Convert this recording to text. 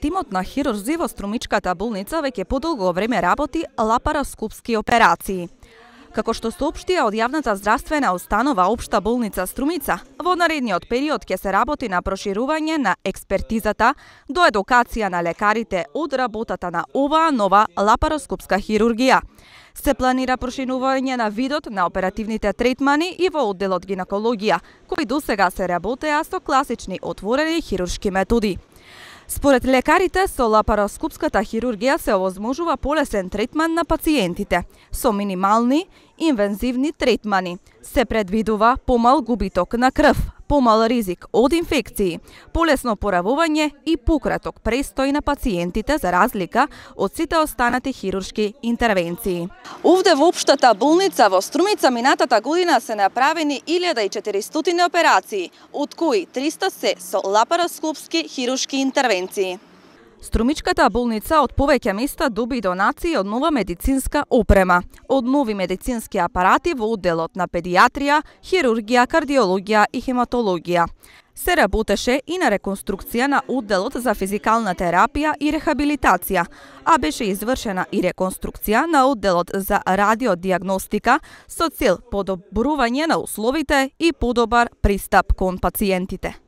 тимот на хирурзи во Струмичката болница веќе подолго време работи лапароскопски операции. Како што соопштија од јавната здравствена установа Општа болница Струмица, во наредниот период ќе се работи на проширување на експертизата до едукација на лекарите од работата на оваа нова лапароскопска хирургија. Се планира проширување на видот на оперативните третмани и во одделот гинекологија, кои досега се работеа со класични отворени хируршки методи. Според лекарите, со лапароскопската хирургија се овозможува полесен третман на пациентите, со минимални инвазивни третмани. Се предвидува помал губиток на крв, помал ризик од инфекции, полесно поравување и пократок престој на пациентите за разлика од сите останати хируршки интервенции. Овде во Општата болница во Струмица минатата година се направени 1400 операции, од кои 300 се со лапароскопски хируршки интервенции. Струмичката болница од повеќе места доби донации од нова медицинска опрема, од нови медицински апарати во одделот на педиатрија, хирургија, кардиологија и хематологија. Се работеше и на реконструкција на одделот за физикална терапија и рехабилитација, а беше извршена и реконструкција на одделот за радиодиагностика со цел подобрување на условите и подобар пристап кон пациентите.